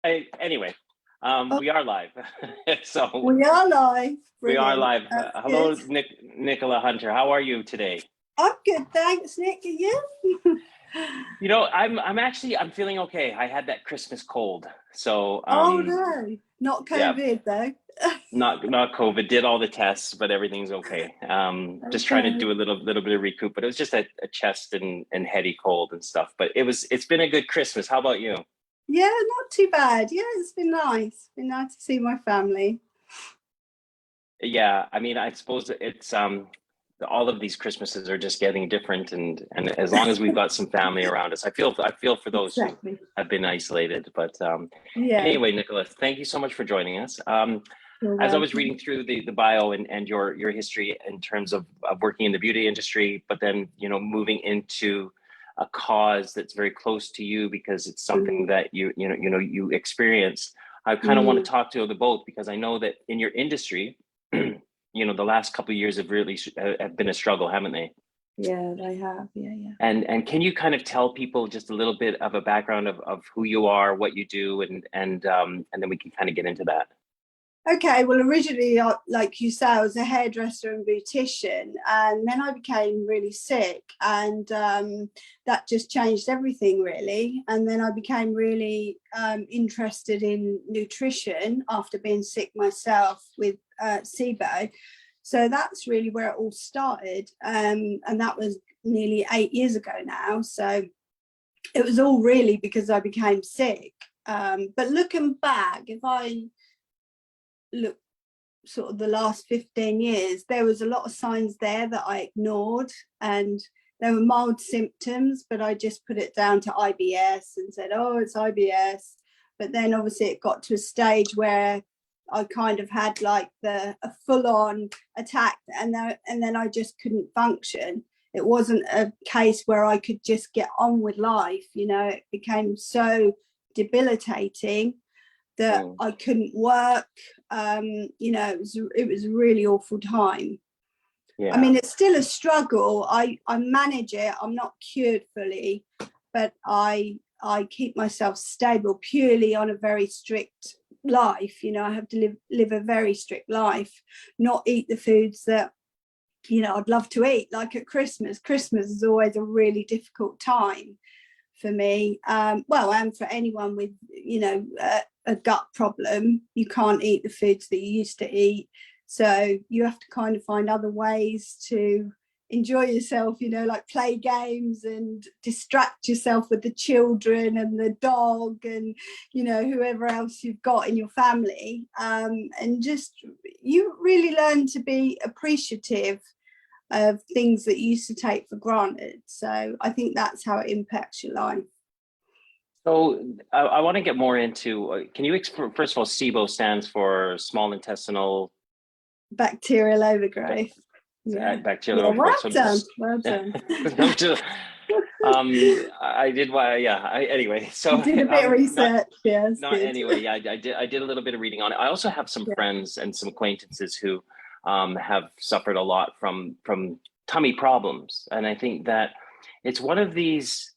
Anyway, Oh, we are live. So we are live. we are Brilliant. live. That's Hello, good. Nicola Hunter. How are you today? I'm good, thanks, Nick. Are you? I'm feeling okay. I had that Christmas cold, so Oh no, not yeah, COVID though. not COVID. Did all the tests, but everything's okay. Just trying to Okay. do a little bit of recoup, but it was just a chest and heady cold and stuff. But it's been a good Christmas. How about you? Yeah, not too bad. Yeah, it's been nice. Been nice to see my family. Yeah, I mean, I suppose it's all of these Christmases are just getting different, and as long as we've got some family around us, I feel for those who Exactly. have been isolated. But Yeah, anyway, Nicolas, thank you so much for joining us. you're As I was welcome. reading through the bio and your history in terms of working in the beauty industry, but then moving into a cause that's very close to you because it's something Mm, that you experienced. I kind of want to mm. talk to the both because I know that in your industry, the last couple of years have really have been a struggle, haven't they? Yeah, they have. Yeah, yeah. And can you kind of tell people just a little bit of a background of who you are, what you do, and then we can kind of get into that. Okay, well, originally, like you say, I was a hairdresser and beautician, and then I became really sick, and that just changed everything, really. And then I became really interested in nutrition after being sick myself with SIBO. So that's really where it all started, and that was nearly 8 years ago now. So it was all really because I became sick. But looking back, if I look sort of the last 15 years, there was a lot of signs there that I ignored, and there were mild symptoms, but I just put it down to IBS and said, oh, it's IBS. But then obviously it got to a stage where I kind of had like a full-on attack, and then I just couldn't function. It wasn't a case where I could just get on with life. It became so debilitating that Mm. I couldn't work. It was a really awful time. I Yeah. mean, it's still a struggle. I manage it. I'm not cured fully, but I keep myself stable purely on a very strict life. I have to live a very strict life, not eat the foods that I'd love to eat. Like at Christmas. Christmas is always a really difficult time for me. Well, and for anyone with a gut problem. You can't eat the foods that you used to eat, so you have to kind of find other ways to enjoy yourself, like play games and distract yourself with the children and the dog and whoever else you've got in your family, and just you really learn to be appreciative of things that you used to take for granted. So I think that's how it impacts your life. So I want to get more into, can you, first of all, SIBO stands for small intestinal Bacterial overgrowth. Yeah. bacterial Yeah, well overgrowth. So done. Well done. no, I did why, yeah. Anyway, You so did a bit of not research. Yeah, it's not good. anyway. Yeah, I did a little bit of reading on it. I also have some Yeah. friends and some acquaintances who have suffered a lot from tummy problems, and I think that it's one of these.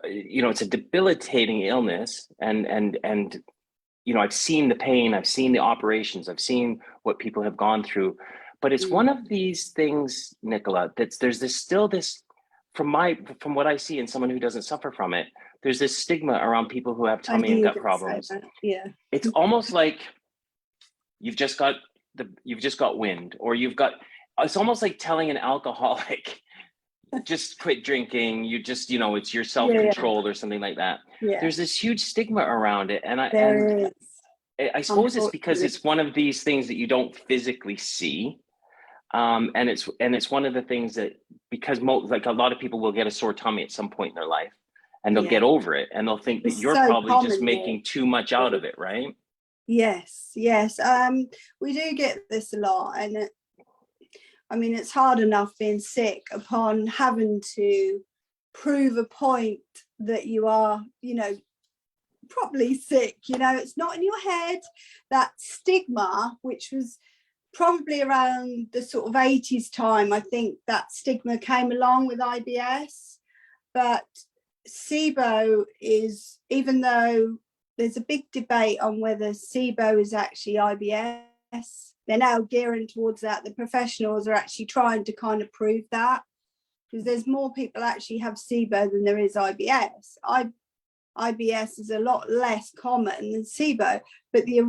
It's a debilitating illness, and I've seen the pain, I've seen the operations, I've seen what people have gone through, but it's one Mm. of these things, Nicola, there's this from what I see in someone who doesn't suffer from it, there's this stigma around people who have I tummy knew and you were gut going to say problems. that. Yeah. It's almost like you've just got wind, or it's almost like telling an alcoholic just quit drinking, you just it's your Yeah, yeah, self-controlled or something like that. yeah. There's this huge stigma around it, and There is, I suppose it's because unfortunately. it's one of these things that you don't physically see, and it's one of the things that, because like a lot of people will get a sore tummy at some point in their life, and they'll Yeah. get over it, and they'll think that It's you're so probably just common, Nick. making too much out of it, right? Yes, yes. We do get this a lot, and I mean, it's hard enough being sick upon having to prove a point that you are, properly sick. It's not in your head. That stigma, which was probably around the sort of 80s time, I think that stigma came along with IBS. But SIBO is, even though there's a big debate on whether SIBO is actually IBS. They're now gearing towards that. The professionals are actually trying to kind of prove that, because there's more people actually have SIBO than there is IBS. IBS is a lot less common than SIBO, but the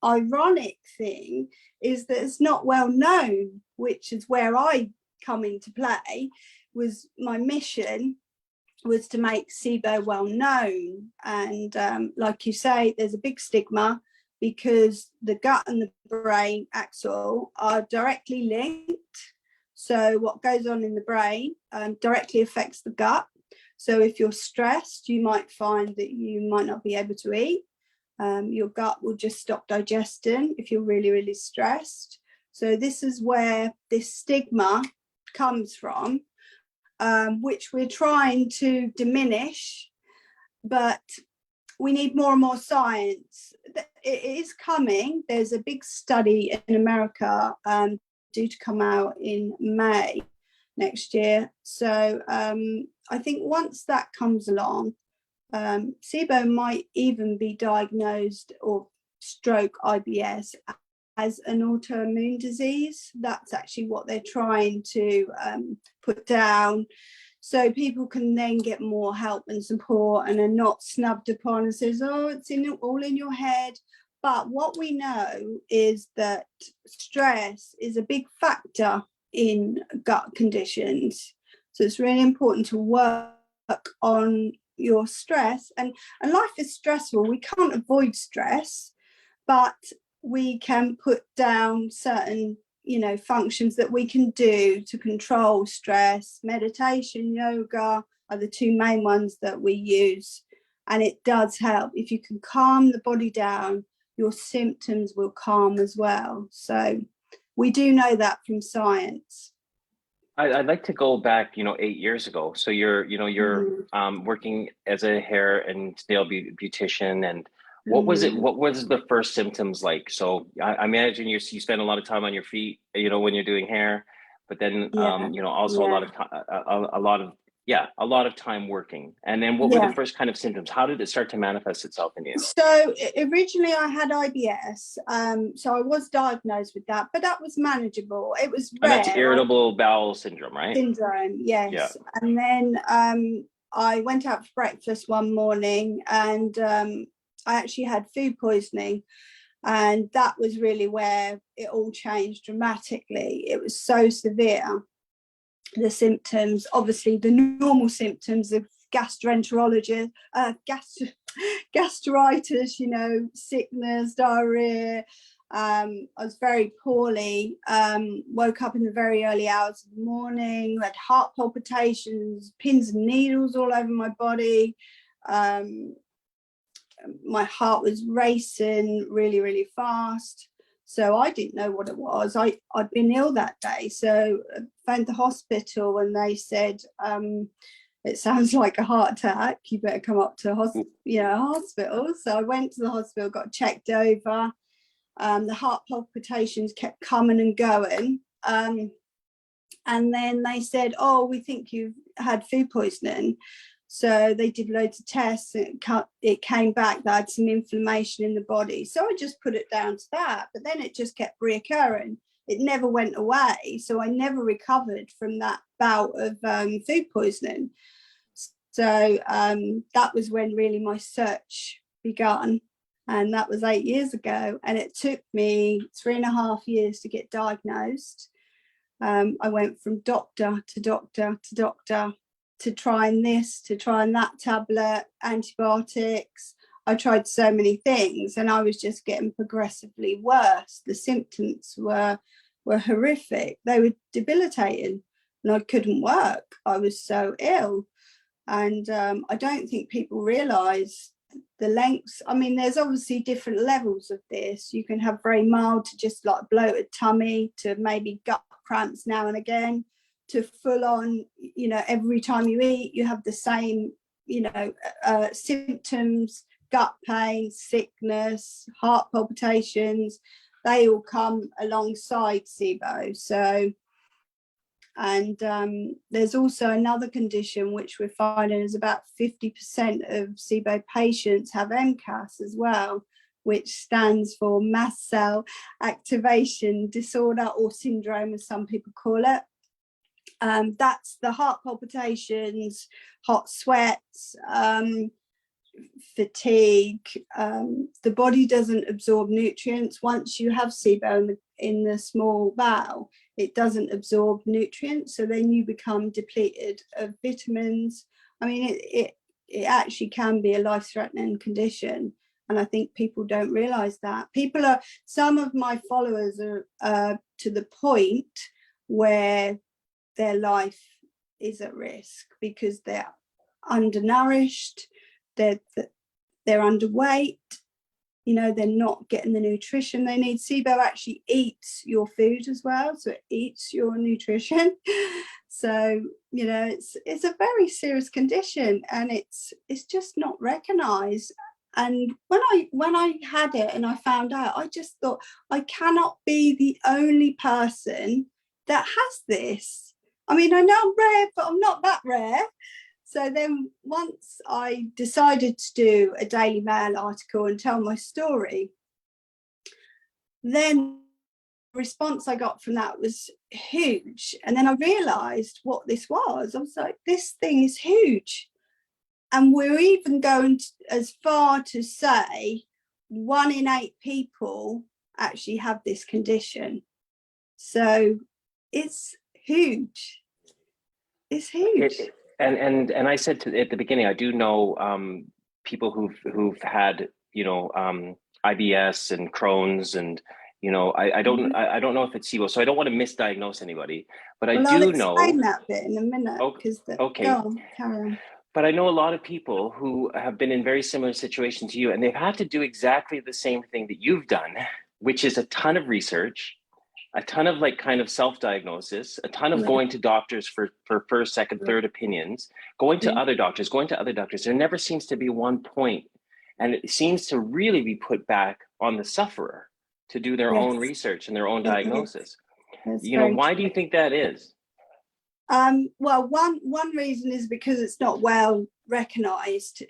ironic thing is that it's not well known, which is where I come into play. Was my mission was to make SIBO well known, and like you say, there's a big stigma because the gut and the brain axle are directly linked. So what goes on in the brain directly affects the gut. So if you're stressed, you might find that you might not be able to eat. Your gut will just stop digesting if you're really, really stressed. So this is where this stigma comes from, which we're trying to diminish, but we need more and more science. It is coming. There's a big study in America due to come out in May next year. So I think once that comes along, SIBO might even be diagnosed, or stroke IBS, as an autoimmune disease. That's actually what they're trying to put down, so people can then get more help and support and are not snubbed upon and says, oh, it's all in your head. But what we know is that stress is a big factor in gut conditions. So it's really important to work on your stress. And life is stressful. We can't avoid stress, but we can put down certain, functions that we can do to control stress. Meditation, yoga are the two main ones that we use. And it does help. If you can calm the body down, your symptoms will calm as well. So we do know that from science. I'd like to go back, 8 years ago. So you're working as a hair and nail beautician, and what was it? What was the first symptoms like? So I imagine you spend a lot of time on your feet, when you're doing hair, but then also a lot of time working. And then what were the first kind of symptoms? How did it start to manifest itself in you? So originally I had IBS. So I was diagnosed with that, but that was manageable. It was rare. And that's irritable bowel syndrome, right? Syndrome, yes. Yeah. And then I went out for breakfast one morning, and I actually had food poisoning. And that was really where it all changed dramatically. It was so severe. The symptoms, obviously the normal symptoms of gastritis, sickness, diarrhea. I was very poorly, woke up in the very early hours of the morning, had heart palpitations, pins and needles all over my body. My heart was racing really, really fast. So I didn't know what it was. I'd been ill that day. So I phoned the hospital, and they said, it sounds like a heart attack. You better come up to hospital. So I went to the hospital, got checked over. The heart palpitations kept coming and going. And then they said, oh, we think you've had food poisoning. So they did loads of tests, and it came back that I had some inflammation in the body. So I just put it down to that, but then it just kept reoccurring. It never went away. So I never recovered from that bout of food poisoning. So that was when really my search began. And that was 8 years ago. And it took me 3.5 years to get diagnosed. I went from doctor to doctor to doctor, to trying this, to trying that tablet, antibiotics. I tried so many things, and I was just getting progressively worse. The symptoms were horrific. They were debilitating, and I couldn't work. I was so ill. And I don't think people realise the lengths. I mean, there's obviously different levels of this. You can have very mild to just like bloated tummy, to maybe gut cramps now and again, to full on, every time you eat, you have the same, symptoms, gut pain, sickness, heart palpitations. They all come alongside SIBO. So And there's also another condition which we're finding is about 50% of SIBO patients have MCAS as well, which stands for mast cell activation disorder, or syndrome as some people call it. That's the heart palpitations, hot sweats, fatigue. The body doesn't absorb nutrients. Once you have SIBO in the small bowel, it doesn't absorb nutrients, so then you become depleted of vitamins. I mean, it actually can be a life-threatening condition, and I think people don't realize that. Some of my followers are to the point where their life is at risk because they're undernourished, they're underweight, you know, they're not getting the nutrition they need. SIBO actually eats your food as well, so it eats your nutrition. So, you know, it's a very serious condition, and it's just not recognized. And when I had it and I found out, I just thought, I cannot be the only person that has this. I mean, I know I'm rare, but I'm not that rare. So then once I decided to do a Daily Mail article and tell my story, then the response I got from that was huge. And then I realised what this was. I was like, this thing is huge. And we're even going as far to say 1 in 8 people actually have this condition. So it's huge. It's huge. And I said at the beginning, I do know people who've had, you know, IBS and Crohn's, and you know, I don't know if it's SIBO, so I don't want to misdiagnose anybody, but I do know. I'll explain that bit in a minute. Okay. Go on, carry on. But I know a lot of people who have been in very similar situations to you, and they've had to do exactly the same thing that you've done, which is a ton of research, a ton of like kind of self-diagnosis, a ton of going to doctors for first, second, third opinions, going to other doctors. There never seems to be one point, and it seems to really be put back on the sufferer to do their own research and their own diagnosis. You know, why do you think that is? Well, one reason is because it's not well recognised.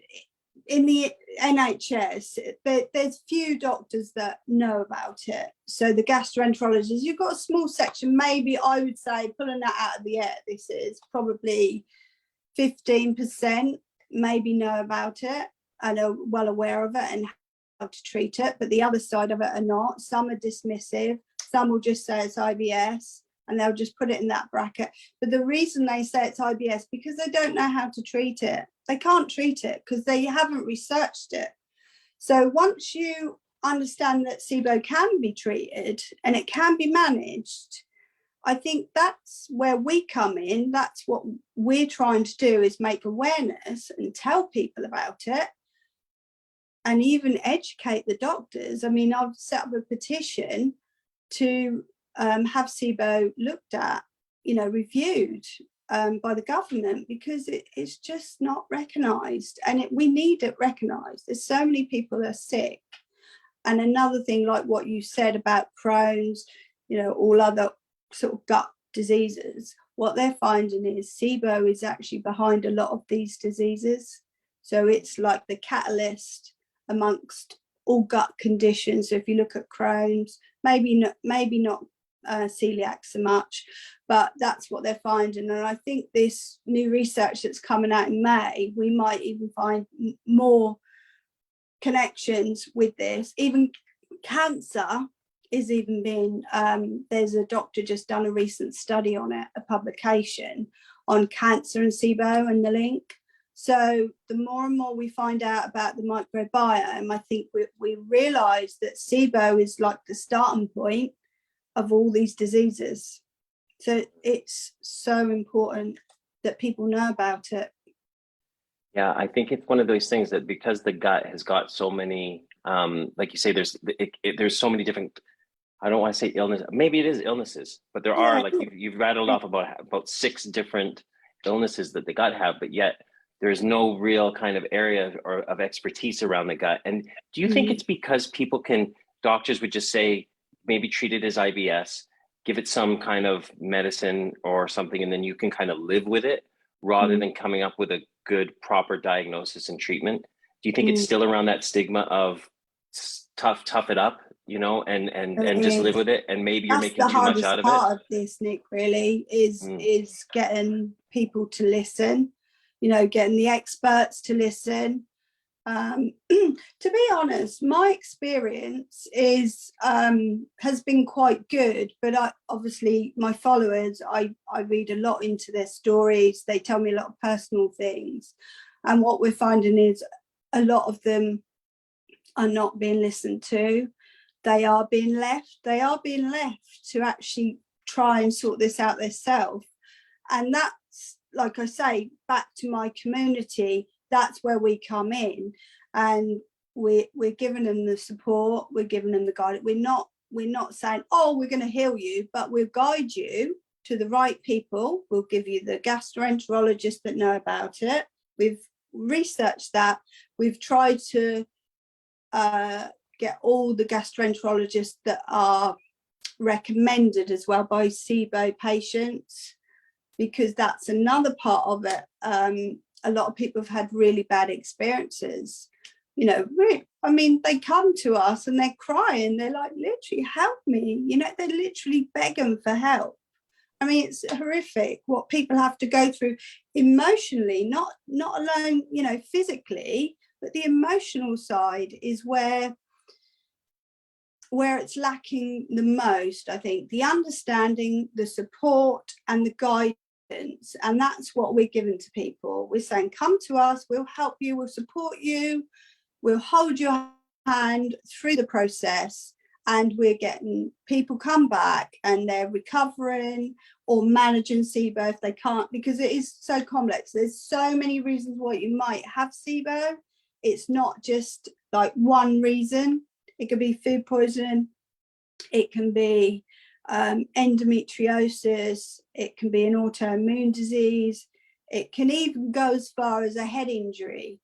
In the NHS, there's few doctors that know about it. So the gastroenterologists, you've got a small section, maybe I would say, pulling that out of the air, this is probably 15% maybe know about it and are well aware of it and how to treat it. But the other side of it are not. Some are dismissive. Some will just say it's IBS, and they'll just put it in that bracket. But the reason they say it's IBS, because they don't know how to treat it. They can't treat it because they haven't researched it. So once you understand that SIBO can be treated and it can be managed, I think that's where we come in. That's what we're trying to do, is make awareness and tell people about it and even educate the doctors. I mean, I've set up a petition to have SIBO looked at, you know, reviewed by the government, because it's just not recognised, and we need it recognised. There's so many people that are sick. And another thing, like what you said about Crohn's, you know, all other sort of gut diseases, what they're finding is SIBO is actually behind a lot of these diseases. So it's like the catalyst amongst all gut conditions. So if you look at Crohn's, maybe not celiac so much, but that's what they're finding. And I think this new research that's coming out in May, we might even find more connections with this. Even cancer is even being, there's a doctor just done a recent study on it, a publication on cancer and SIBO and the link. So the more and more we find out about the microbiome, I think we realise that SIBO is like the starting point of all these diseases. So it's so important that people know about it. Yeah, I think it's one of those things that because the gut has got so many, like you say, there's so many different, I don't want to say illness, maybe it is illnesses, but there are, like you've rattled off about 6 different illnesses that the gut have, but yet there's no real kind of area or of expertise around the gut. And do you think it's because doctors would just say, maybe treat it as IBS, give it some kind of medicine or something, and then you can kind of live with it rather than coming up with a good, proper diagnosis and treatment? Do you think it's still around that stigma of tough it up, you know, and just live with it, and maybe you're making too much out of it? That's the hardest part of this, Nick, really, is getting people to listen, you know, getting the experts to listen. To be honest, my experience is has been quite good, but obviously my followers, I read a lot into their stories. They tell me a lot of personal things, and what we're finding is a lot of them are not being listened to. They are being left to actually try and sort this out themselves. And that's, like I say, back to my community, that's where we come in, and we're giving them the support, we're giving them the guidance. We're not saying, oh, we're going to heal you, but we'll guide you to the right people. We'll give you the gastroenterologists that know about it. We've researched that. We've tried to get all the gastroenterologists that are recommended as well by SIBO patients, because that's another part of it. A lot of people have had really bad experiences, you know. I mean, they come to us and they're crying, they're like, literally, help me, you know, they're literally begging for help. I mean, it's horrific what people have to go through emotionally, not alone, you know, physically, but the emotional side is where it's lacking the most. I think the understanding, the support and the guidance, and that's what we're giving to people. We're saying, come to us, we'll help you, we'll support you, we'll hold your hand through the process, and we're getting people come back and they're recovering or managing SIBO if they can't, because it is so complex. There's so many reasons why you might have SIBO. It's not just like one reason. It could be food poisoning, it can be endometriosis, it can be an autoimmune disease, it can even go as far as a head injury.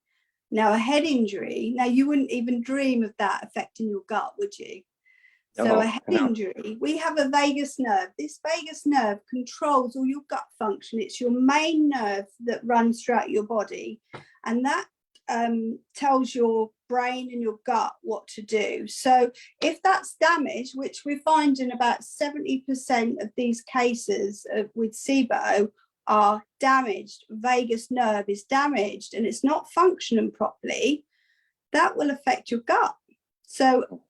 Now, a head injury, now you wouldn't even dream of that affecting your gut, would you? So a head injury, we have a vagus nerve. This vagus nerve controls all your gut function. It's your main nerve that runs throughout your body, and that tells your brain and your gut what to do. So if that's damaged, which we find in about 70% of these cases with SIBO are damaged, vagus nerve is damaged and it's not functioning properly, that will affect your gut. So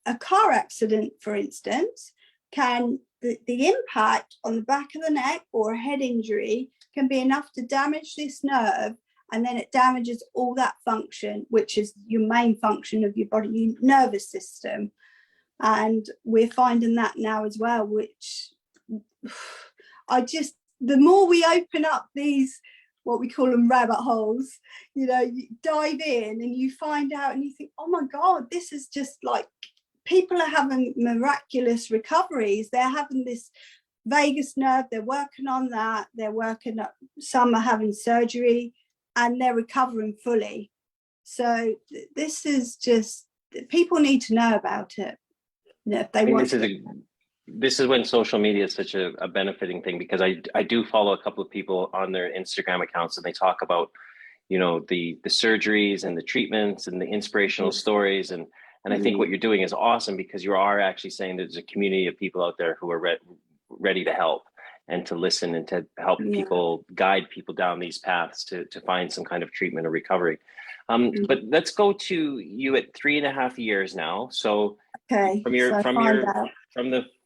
a car accident, for instance, can the impact on the back of the neck or a head injury can be enough to damage this nerve, and then it damages all that function, which is your main function of your body, your nervous system. And we're finding that now as well, which the more we open up these, what we call them rabbit holes, you know, you dive in and you find out and you think, oh my God, this is just like, people are having miraculous recoveries. They're having this vagus nerve, they're working on that, some are having surgery and they're recovering fully. So this is just, people need to know about it. You know, if they want this is when social media is such a benefiting thing, because I do follow a couple of people on their Instagram accounts and they talk about, you know, the surgeries and the treatments and the inspirational stories. And I think what you're doing is awesome, because you are actually saying there's a community of people out there who are ready to help and to listen and to help people, guide people down these paths to find some kind of treatment or recovery. But let's go to you at 3.5 years now. So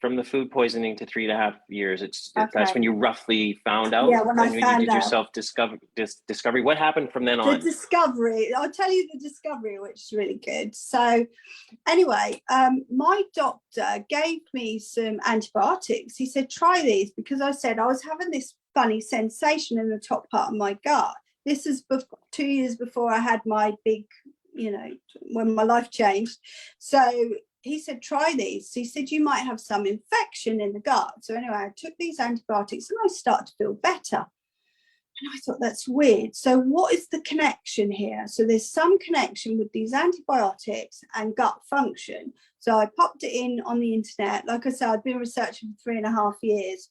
from the food poisoning to 3.5 years, that's when you roughly found out. Yeah, when you did your self-discovery. What happened from then on? The discovery, I'll tell you the discovery, which is really good. So anyway, my doctor gave me some antibiotics. He said, try these, because I said I was having this funny sensation in the top part of my gut. This is 2 years before I had my big, you know, when my life changed. So he said, try these. He said, you might have some infection in the gut. So anyway, I took these antibiotics and I started to feel better. And I thought, that's weird. So what is the connection here? So there's some connection with these antibiotics and gut function. So I popped it in on the internet. Like I said, I'd been researching for 3.5 years.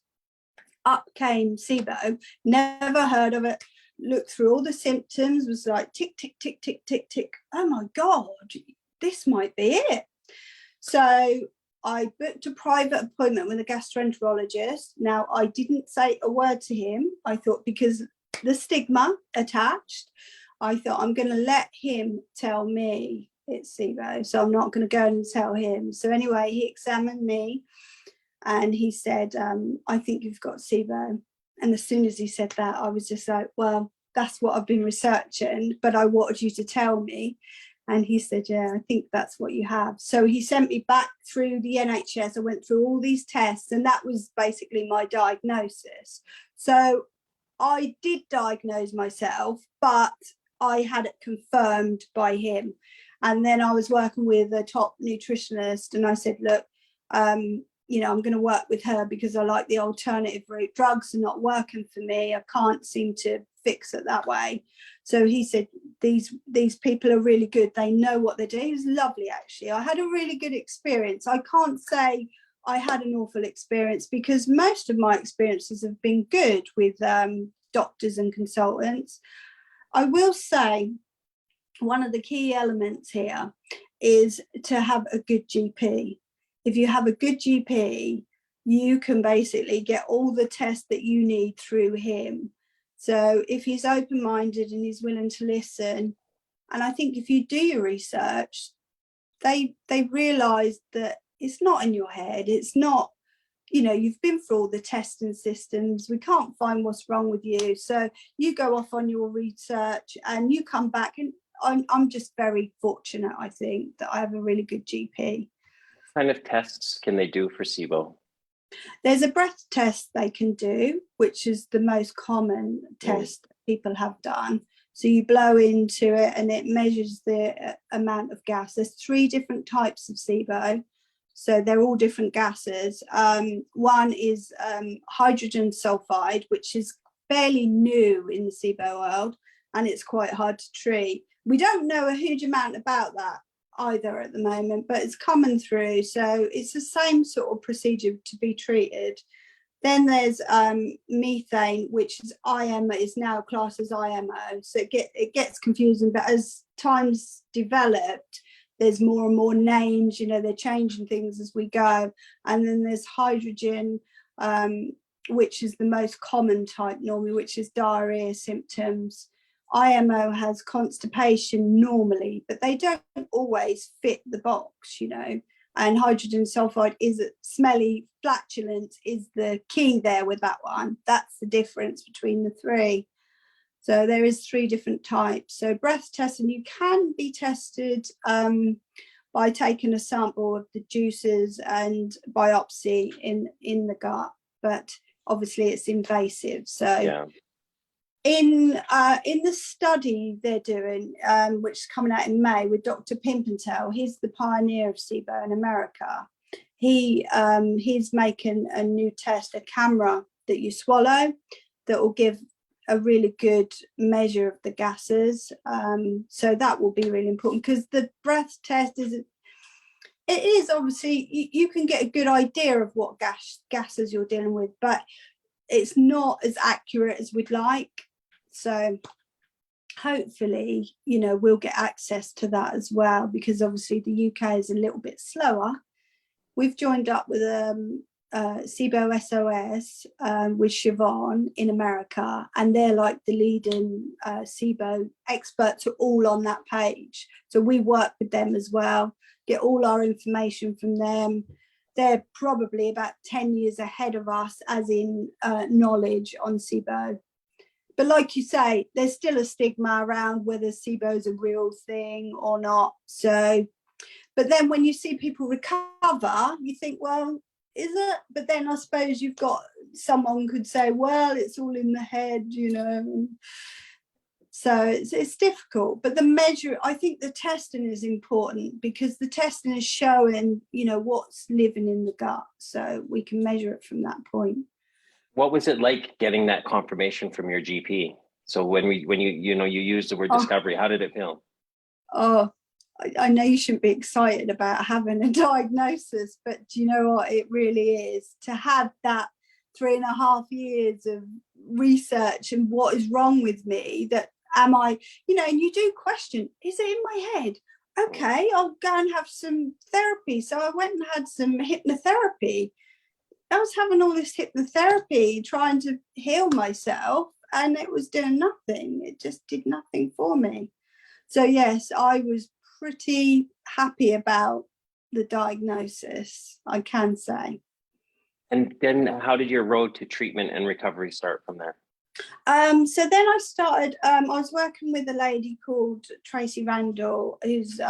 Up came SIBO, never heard of it. Looked through all the symptoms, was like tick, tick, tick, tick, tick, tick. Oh my God, this might be it. So I booked a private appointment with a gastroenterologist. Now, I didn't say a word to him. I thought, because the stigma attached, I thought, I'm going to let him tell me it's SIBO. So I'm not going to go and tell him. So anyway, he examined me and he said, I think you've got SIBO. And as soon as he said that, I was just like, well, that's what I've been researching, but I wanted you to tell me. And he said, yeah, I think that's what you have. So he sent me back through the NHS. I went through all these tests, and that was basically my diagnosis. So I did diagnose myself, but I had it confirmed by him. And then I was working with a top nutritionist, and I said, look, you know, I'm going to work with her because I like the alternative route. Drugs are not working for me. I can't seem to fix it that way. So he said, these people are really good. They know what they're doing. It was lovely, actually. I had a really good experience. I can't say I had an awful experience because most of my experiences have been good with doctors and consultants. I will say one of the key elements here is to have a good GP. If you have a good GP, you can basically get all the tests that you need through him. So if he's open-minded and he's willing to listen, and I think if you do your research, they realise that it's not in your head. It's not, you know, you've been through all the testing systems. We can't find what's wrong with you. So you go off on your research and you come back, and I'm just very fortunate, I think, that I have a really good GP. What kind of tests can they do for SIBO? There's a breath test they can do, which is the most common test that people have done. So you blow into it and it measures the amount of gas. There's 3 different types of SIBO. So they're all different gases. One is hydrogen sulfide, which is fairly new in the SIBO world, and it's quite hard to treat. We don't know a huge amount about that either at the moment, but it's coming through. So it's the same sort of procedure to be treated. Then there's methane, which is IMO, is now classed as IMO. So it gets confusing, but as time's developed, there's more and more names, you know, they're changing things as we go. And then there's hydrogen, which is the most common type normally, which is diarrhea symptoms. IMO has constipation normally, but they don't always fit the box, you know. And hydrogen sulfide is smelly, flatulent is the key there with that one. That's the difference between the 3. So there is 3 different types. So breath testing, you can be tested by taking a sample of the juices and biopsy in the gut, but obviously it's invasive. So yeah. In the study they're doing, which is coming out in May with Dr. Pimpintel, he's the pioneer of SIBO in America. He's making a new test, a camera that you swallow that will give a really good measure of the gases. So that will be really important because the breath test is obviously, you can get a good idea of what gases you're dealing with, but it's not as accurate as we'd like. So hopefully, you know, we'll get access to that as well, because obviously the UK is a little bit slower. We've joined up with SIBO SOS with Siobhan in America, and they're like the leading SIBO experts are all on that page. So we work with them as well, get all our information from them. They're probably about 10 years ahead of us as in knowledge on SIBO. But like you say, there's still a stigma around whether SIBO is a real thing or not. So, but then when you see people recover, you think, well, is it? But then I suppose you've got, someone could say, well, it's all in the head, you know. So it's difficult. But the measure, I think the testing is important, because the testing is showing, you know, what's living in the gut. So we can measure it from that point. What was it like getting that confirmation from your GP? So when you used the word Oh, discovery, how did it feel? oh, I know you shouldn't be excited about having a diagnosis, but do you know what? It really is. To have that 3.5 years of research and what is wrong with me, that am I, and you do question, is it in my head? Okay, I'll go and have some therapy. So I went and had some hypnotherapy. I was having all this hypnotherapy trying to heal myself, and it was doing nothing. It just did nothing for me. So yes, I was pretty happy about the diagnosis, I can say. And then how did your road to treatment and recovery start from there? So then I started, I was working with a lady called Tracy Randall, who's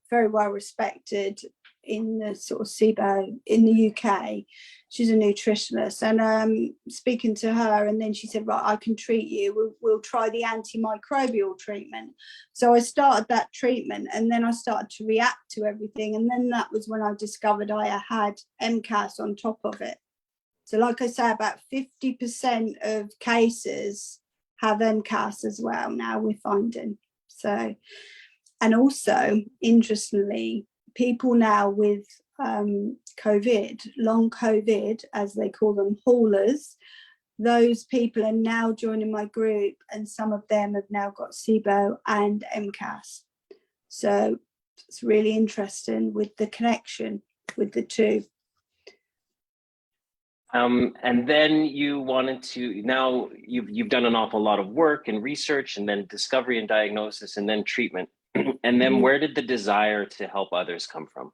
very well respected in the sort of SIBO in the UK. She's a nutritionist, and speaking to her, and then she said, right, I can treat you. We'll try the antimicrobial treatment. So I started that treatment, and then I started to react to everything. And then that was when I discovered I had MCAS on top of it. So like I say, about 50% of cases have MCAS as well now, we're finding. So, and also, interestingly, people now with COVID, long COVID, as they call them, haulers, those people are now joining my group, and some of them have now got SIBO and MCAS. So it's really interesting with the connection with the two. And then you wanted to, now you've done an awful lot of work and research, and then discovery and diagnosis, and then treatment. And then where did the desire to help others come from?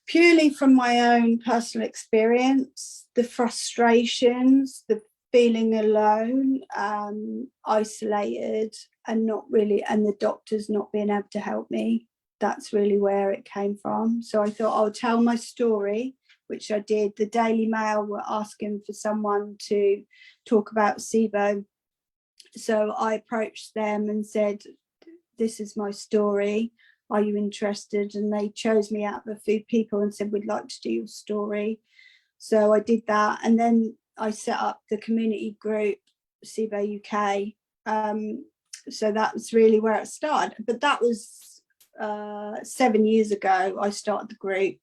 Purely from my own personal experience, the frustrations, the feeling alone, isolated, and the doctors not being able to help me. That's really where it came from. So I thought I'll tell my story, which I did. The Daily Mail were asking for someone to talk about SIBO. So I approached them and said, this is my story. Are you interested? And they chose me out of a few people and said, we'd like to do your story. So I did that. And then I set up the community group, SIBO U.K. So that was really where it started. But that was 7 years ago, I started the group.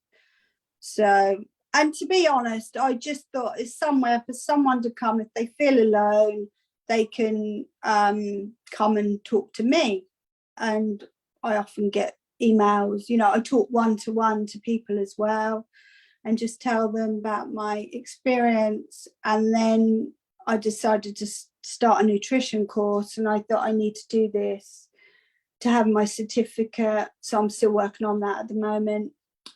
So, and to be honest, I just thought it's somewhere for someone to come. If they feel alone, they can come and talk to me. And I often get emails, I talk one-to-one to people as well, and just tell them about my experience. And then I decided to start a nutrition course, and I thought I need to do this to have my certificate. So I'm still working on that at the moment.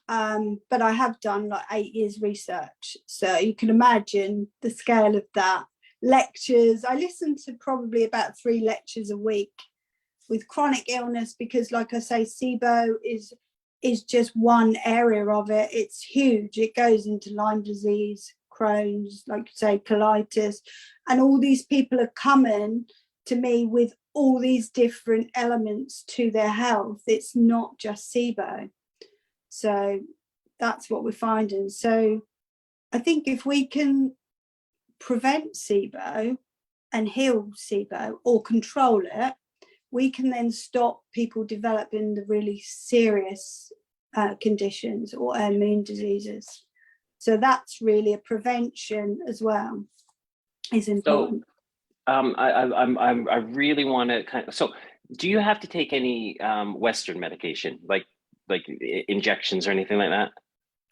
But I have done like 8 years research. So you can imagine the scale of that. Lectures, I listen to probably about 3 lectures a week with chronic illness, because like I say, SIBO is just one area of it. It's huge. It goes into Lyme disease, Crohn's, like you say, colitis, and all these people are coming to me with all these different elements to their health. It's not just SIBO. So that's what we're finding. So I think if we can prevent SIBO and heal SIBO or control it, we can then stop people developing the really serious conditions or autoimmune diseases. So that's really a prevention as well, is important. So I really want to so do you have to take any Western medication, like injections or anything like that?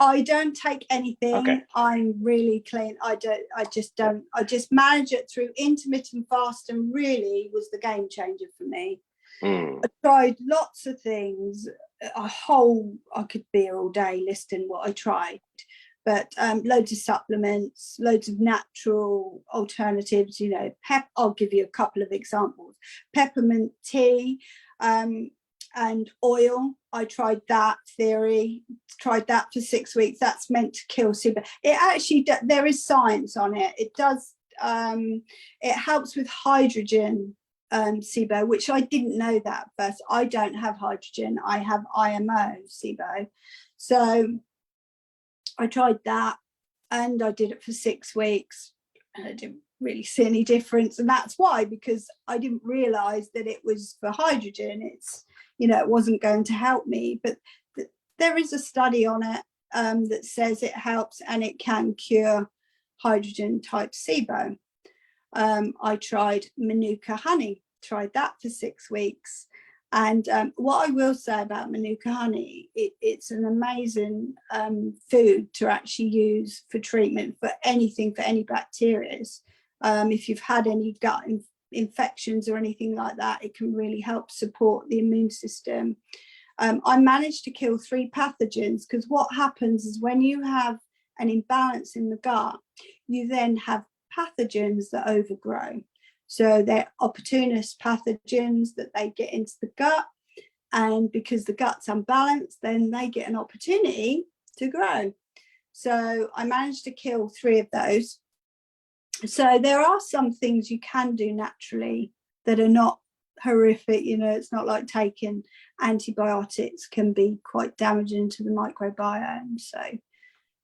I don't take anything. Okay. I'm really clean. I just manage it through intermittent fasting. Really was the game changer for me. I tried lots of things, I could be here all day listing what I tried, but loads of supplements, loads of natural alternatives, I'll give you a couple of examples. Peppermint tea, and oil. I tried that tried that for 6 weeks. That's meant to kill SIBO. It actually, there is science on it. It does, it helps with hydrogen SIBO, which I didn't know that first. I don't have hydrogen. I have IMO SIBO. So I tried that. and I did it for 6 weeks, and I didn't really see any difference. And that's why, because I didn't realize that it was for hydrogen. It's, it wasn't going to help me, but there is a study on it that says it helps and it can cure hydrogen type SIBO. I tried Manuka honey, tried that for 6 weeks. And what I will say about Manuka honey, it's an amazing food to actually use for treatment for anything, for any bacteria. If you've had any gut infections or anything like that, it can really help support the immune system. I managed to kill 3 pathogens, because what happens is when you have an imbalance in the gut, you then have pathogens that overgrow. So they're opportunist pathogens that they get into the gut, and because the gut's unbalanced, then they get an opportunity to grow. So I managed to kill 3 of those. So there are some things you can do naturally that are not horrific. It's not like taking antibiotics can be quite damaging to the microbiome. So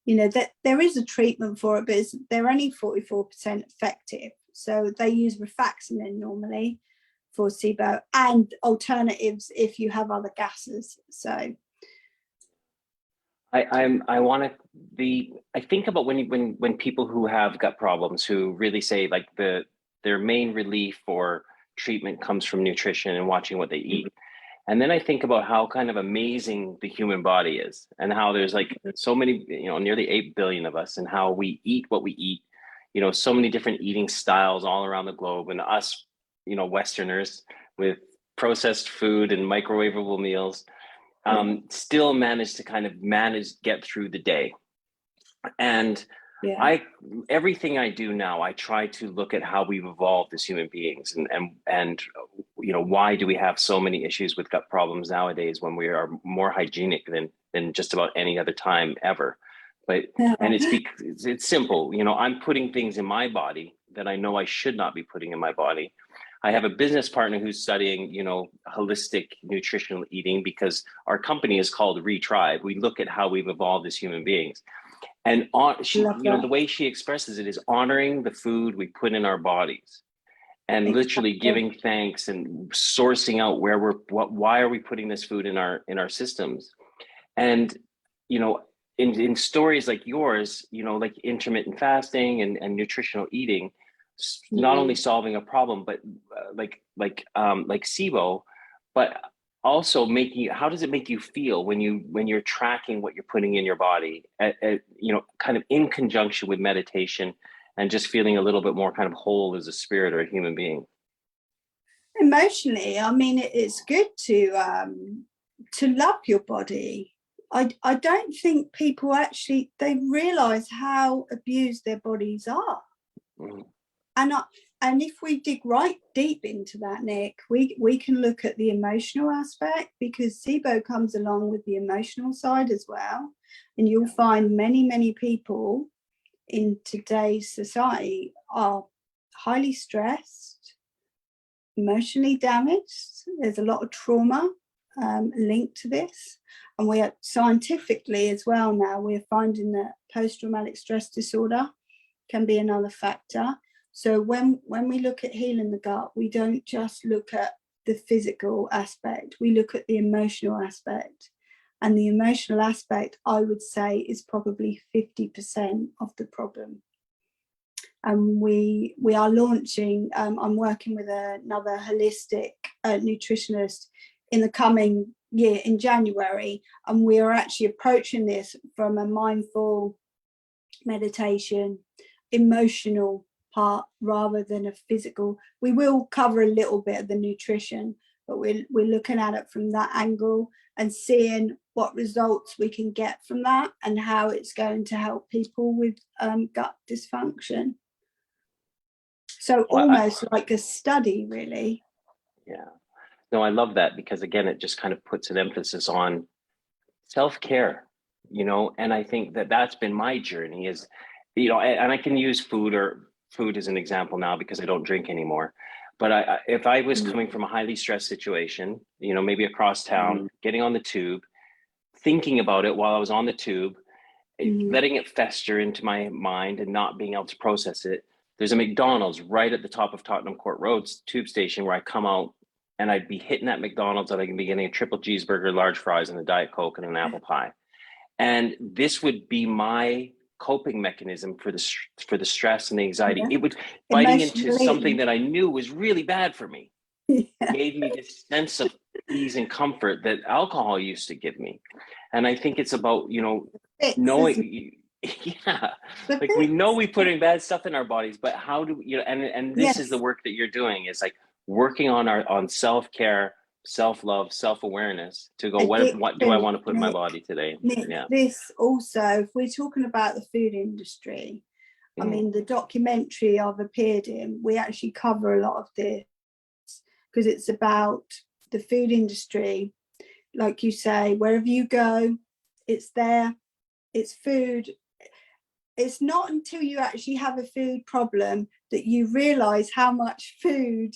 that there is a treatment for it, but they're only 44% effective. So they use rifaximin normally for SIBO, and alternatives if you have other gases. So I think about when people who have gut problems, who really say like their main relief or treatment comes from nutrition and watching what they eat. And then I think about how kind of amazing the human body is, and how there's like so many, nearly 8 billion of us, and how we eat what we eat, so many different eating styles all around the globe. And us, Westerners with processed food and microwavable meals, still manage to get through the day. And everything I do now, I try to look at how we've evolved as human beings, and why do we have so many issues with gut problems nowadays when we are more hygienic than just about any other time ever. And it's simple. I'm putting things in my body that I know I should not be putting in my body. I have a business partner who's studying, holistic nutritional eating, because our company is called Retribe. We look at how we've evolved as human beings. And the way she expresses it is honoring the food we put in our bodies, and literally giving thanks and sourcing out why are we putting this food in our systems. And, in stories like yours, like intermittent fasting and nutritional eating, not only solving a problem, but like SIBO, but also how does it make you feel when you're tracking what you're putting in your body, kind of in conjunction with meditation, and just feeling a little bit more kind of whole as a spirit or a human being? Emotionally, I mean, it's good to love your body. I don't think people actually, they realize how abused their bodies are. And if we dig right deep into that, Nick, we can look at the emotional aspect, because SIBO comes along with the emotional side as well. And you'll find many people in today's society are highly stressed, emotionally damaged. There's a lot of trauma linked to this. And we are scientifically as well now, we're finding that post-traumatic stress disorder can be another factor. So when we look at healing the gut, we don't just look at the physical aspect, we look at the emotional aspect. And the emotional aspect, I would say, is probably 50% of the problem. And we are launching, I'm working with another holistic nutritionist in the coming year in January, and we are actually approaching this from a mindful meditation, emotional part rather than a physical. We will cover a little bit of the nutrition, but we're looking at it from that angle and seeing what results we can get from that and how it's going to help people with gut dysfunction. So almost like a study, really. Yeah. No, I love that, because again, it just kind of puts an emphasis on self-care, and I think that's been my journey is, and I can use food as an example now because I don't drink anymore. But if I was coming from a highly stressed situation, maybe across town, getting on the tube, thinking about it while I was on the tube, letting it fester into my mind and not being able to process it. There's a McDonald's right at the top of Tottenham Court Road's tube station where I come out and I'd be hitting that McDonald's and I can be getting a triple cheeseburger, large fries, and a Diet Coke and an apple pie. And this would be my coping mechanism for the stress and the anxiety. Yeah. It would biting into something that I knew was really bad for me. Yeah. Gave me this sense of ease and comfort that alcohol used to give me. And I think it's about, you know, knowing, yeah, like we know we're putting bad stuff in our bodies, but how do we, you know, and this is the work that you're doing, is like working on self-care, self-love, self-awareness to go, what do I want to put in my body today? Nick, yeah. This also, if we're talking about the food industry, I mean, the documentary I've appeared in, we actually cover a lot of this because it's about the food industry. Like you say, wherever you go, it's there, it's food. It's not until you actually have a food problem that you realize how much food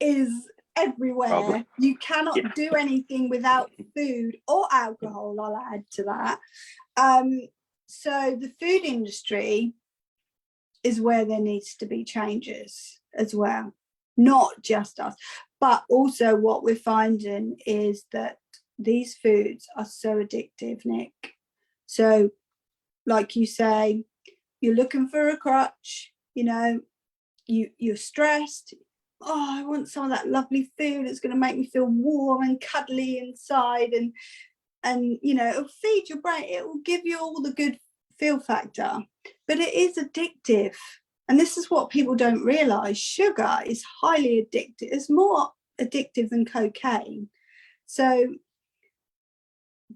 is everywhere. You cannot do anything without food or alcohol, I'll add to that. So the food industry is where there needs to be changes as well, not just us, but also what we're finding is that these foods are so addictive, Nick. So like you say, you're looking for a crutch, you know, you're stressed. Oh, I want some of that lovely food. It's going to make me feel warm and cuddly inside, and you know, it'll feed your brain. It will give you all the good feel factor, but it is addictive. And this is what people don't realize. Sugar is highly addictive. It's more addictive than cocaine. So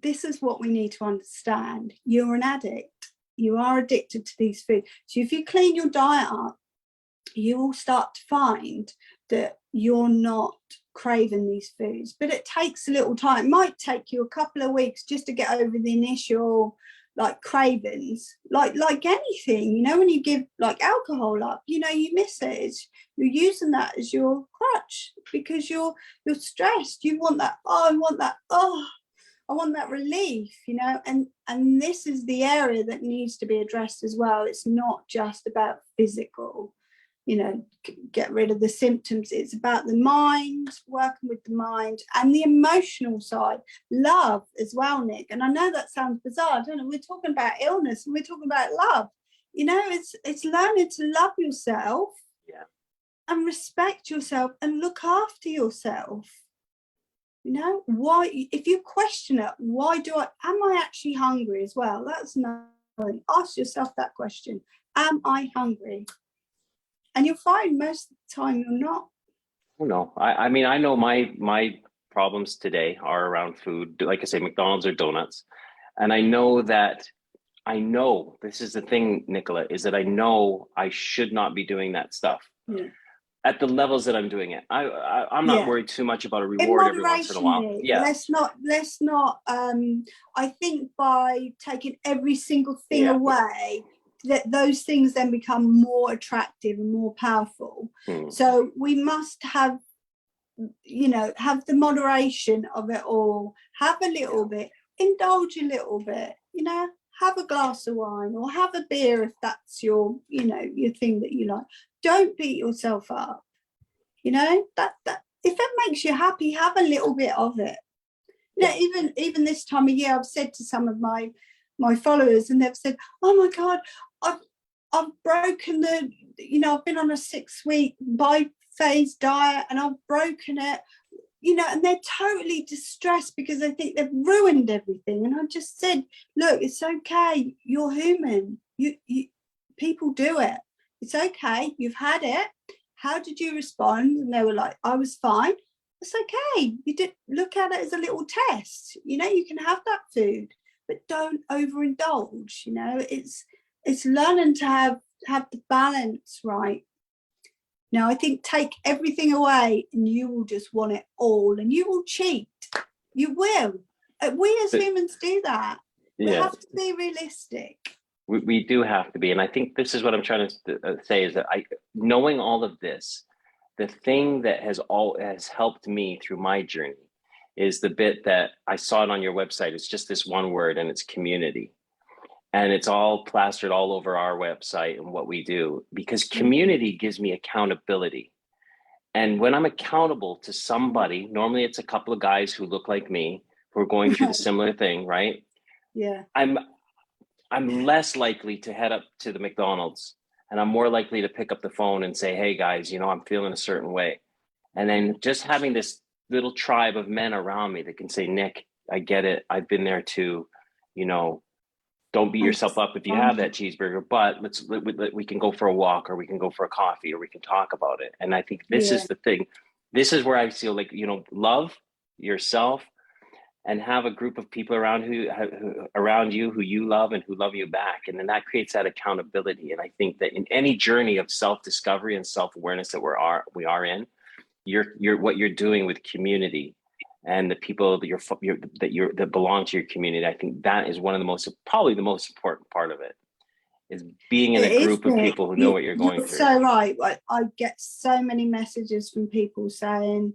this is what we need to understand. You're an addict. You are addicted to these foods. So if you clean your diet up, you will start to find that you're not craving these foods. But it takes a little time. It might take you a couple of weeks just to get over the initial like cravings, like anything, you know, when you give like alcohol up, you know, you miss it. You're using that as your crutch because you're stressed. You want that, I want that relief, you know, and this is the area that needs to be addressed as well. It's not just about physical, you know, get rid of the symptoms. It's about the mind, working with the mind, and the emotional side, love as well, Nick. And I know that sounds bizarre, I don't know, we're talking about illness and we're talking about love, you know. It's learning to love yourself, and respect yourself and look after yourself. You know, why, if you question it, am I actually hungry as well? That's nothing. Ask yourself that question. Am I hungry? And you'll find most of the time you're not. No, I mean, I know my problems today are around food. Like I say, McDonald's or donuts. And I know this is the thing, Nicola, is that I know I should not be doing that stuff. Yeah. At the levels that I'm doing it. I'm not worried too much about a reward every once in a while. Yeah. Let's not I think by taking every single thing away, that those things then become more attractive and more powerful. So we must have, you know, have the moderation of it all, have a little bit, indulge a little bit, you know, have a glass of wine or have a beer if that's your, you know, your thing that you like. Don't beat yourself up, you know, that if it makes you happy, have a little bit of it. You know, even this time of year, I've said to some of my followers, and they've said, oh my God, I've broken I've been on a 6-week bi-phase diet and I've broken it, you know, and they're totally distressed because they think they've ruined everything. And I just said, look, it's okay. You're human. You people do it. It's okay. You've had it. How did you respond? And they were like, I was fine. It's okay. You did look at it as a little test. You know, you can have that food, but don't overindulge. You know, it's learning to have the balance right. Now, I think take everything away and you will just want it all, and you will cheat. You will. We as humans do that. We have to be realistic. We do have to be. And I think this is what I'm trying to say is that knowing all of this, the thing that has helped me through my journey is the bit that I saw it on your website. It's just this one word, and it's community. And it's all plastered all over our website and what we do, because community gives me accountability. And when I'm accountable to somebody, normally it's a couple of guys who look like me, who are going through the similar thing, right? Yeah. I'm less likely to head up to the McDonald's, and I'm more likely to pick up the phone and say, hey guys, you know, I'm feeling a certain way. And then just having this little tribe of men around me that can say, Nick, I get it. I've been there too. You know, don't beat yourself up if you have that cheeseburger, but we can go for a walk, or we can go for a coffee, or we can talk about it. And I think this is the thing. This is where I feel like, you know, love yourself and have a group of people around around you who you love and who love you back. And then that creates that accountability. And I think that in any journey of self-discovery and self-awareness that we are in, you're what you're doing with community and the people that belong to your community. I think that is one of the probably the most important part of it, is being in a group of people who know what you're going through. So right. I get so many messages from people saying,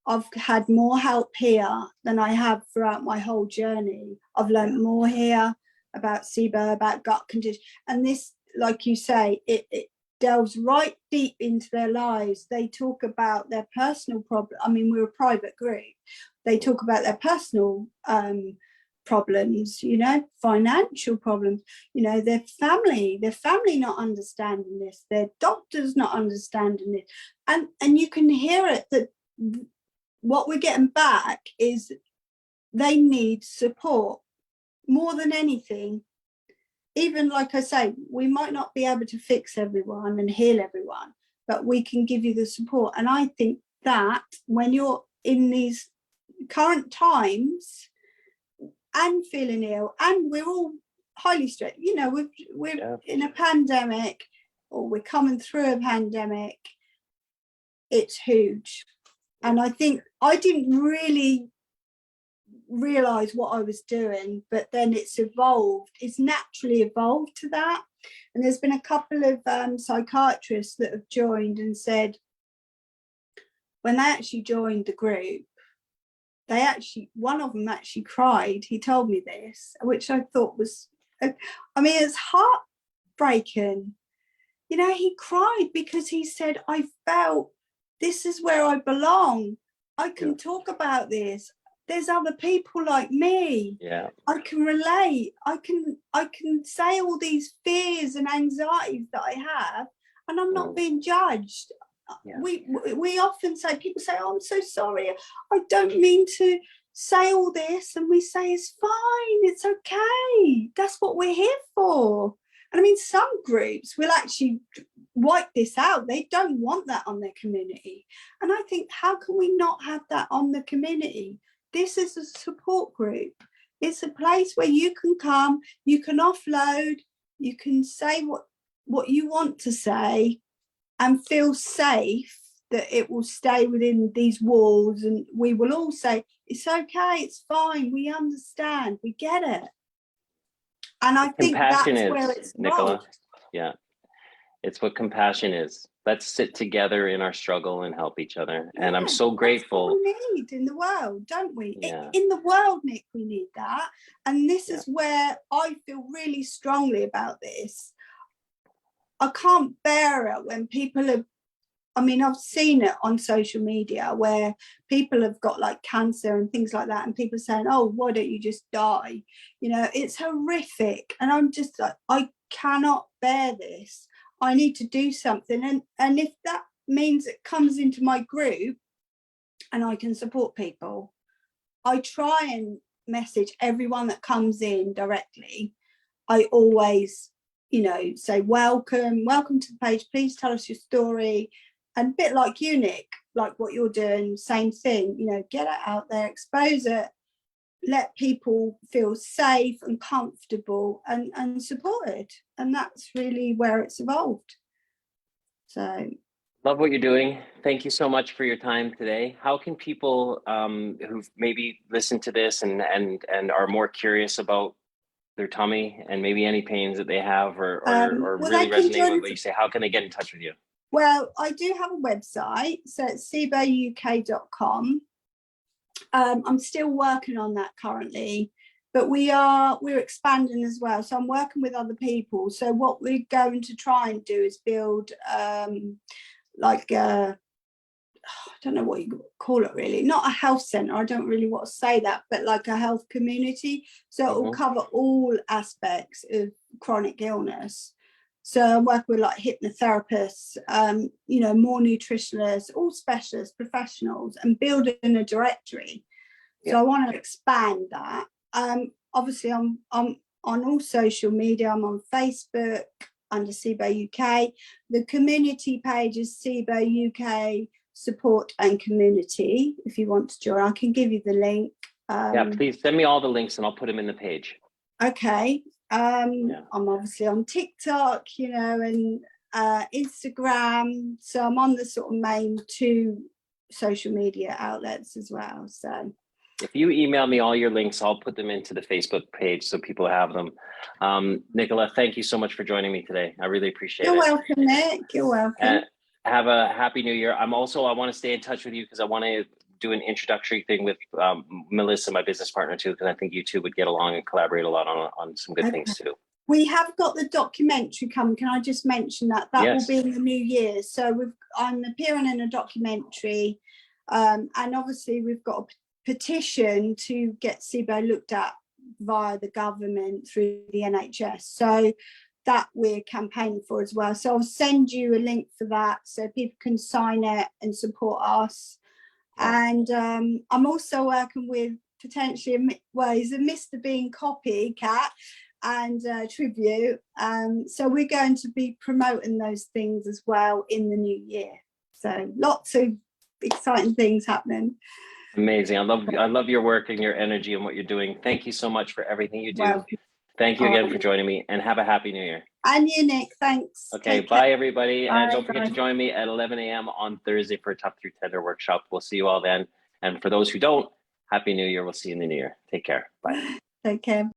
I've had more help here than I have throughout my whole journey. I've learned more here about SIBO, about gut condition. And this, like you say, it delves right deep into their lives. They talk about their personal problem. I mean, we're a private group. They talk about their personal problems, you know, financial problems, you know, their family not understanding this, their doctors not understanding it. And you can hear it, that what we're getting back is they need support more than anything. Even like I say, we might not be able to fix everyone and heal everyone, but we can give you the support. And I think that when you're in these current times and feeling ill, and we're all highly stressed, you know, we're in a pandemic, or we're coming through a pandemic, it's huge. And I think I didn't really realize what I was doing, but then it's naturally evolved to that. And there's been a couple of psychiatrists that have joined and said, when they actually joined the group, one of them actually cried. He told me this, which I thought was, I mean, it's heartbreaking. You know, he cried because he said, I felt this is where I belong. I can talk about this. There's other people like me. Yeah. I can relate. I can say all these fears and anxieties that I have, and I'm not being judged. Yeah. We often say, people say, oh, I'm so sorry, I don't mean to say all this, and we say, it's fine, it's okay, that's what we're here for. And I mean, some groups will actually wipe this out. They don't want that on their community. And I think, how can we not have that on the community? This is a support group. It's a place where you can come, you can offload, you can say what you want to say and feel safe, that it will stay within these walls. And we will all say, it's okay, it's fine, we understand, we get it. And I think that's where it's Nicola. Yeah, it's what compassion is. Let's sit together in our struggle and help each other. And I'm so grateful. That's what we need in the world, don't we? Yeah. In the world, Nick, we need that. And this is where I feel really strongly about this. I can't bear it when people have, I mean, I've seen it on social media where people have got like cancer and things like that, and people saying, oh, why don't you just die? You know, it's horrific. And I'm just like, I cannot bear this. I need to do something. And if that means it comes into my group and I can support people, I try and message everyone that comes in directly. I always, you know, say, welcome to the page, please tell us your story. And a bit like you, Nick, like what you're doing, same thing, you know, get it out there, expose it, let people feel safe and comfortable and supported. And that's really where it's evolved. So love what you're doing. Thank you so much for your time today. How can people who've maybe listened to this and are more curious about their tummy and maybe any pains that they have or really resonate with what you say, how can they get in touch with you? Well, I do have a website, so it's SIBOUK.com. I'm still working on that currently. but we're expanding as well. So I'm working with other people. So what we're going to try and do is build like a, I don't know what you call it really, not a health centre, I don't really want to say that, but like a health community. So it will cover all aspects of chronic illness. So I'm working with like hypnotherapists, you know, more nutritionists, all specialists, professionals, and building a directory. So I want to expand that. Obviously I'm on all social media. I'm on Facebook under SIBO U.K. The community page is SIBO U.K support and community. If you want to join, I can give you the link. Yeah, please send me all the links and I'll put them in the page. Okay. I'm obviously on TikTok, you know, and Instagram. So I'm on the sort of main 2 social media outlets as well. So if you email me all your links, I'll put them into the Facebook page so people have them. Nicola, thank you so much for joining me today. I really appreciate it. You're welcome, Nick. You're welcome. And have a happy new year. I want to stay in touch with you because I want to do an introductory thing with Melissa, my business partner too, because I think you two would get along and collaborate a lot on some good things too. We have got the documentary coming. Can I just mention that? That will be in the new year. So I'm appearing in a documentary, and obviously we've got a petition to get SIBO looked at via the government through the NHS. So that we're campaigning for as well. So I'll send you a link for that so people can sign it and support us. And I'm also working with potentially, he's a Mr. Bean copycat and tribute. So we're going to be promoting those things as well in the new year. So lots of exciting things happening. Amazing. I love your work and your energy and what you're doing. Thank you so much for everything you do. Thank you again for joining me, and have a happy new year. And you, Nick. Thanks. Okay, bye everybody. And don't forget to join me at 11 a.m. on Thursday for a Tough Through Tender workshop. We'll see you all then. And for those who don't, happy new year. We'll see you in the new year. Take care. Bye. Take care.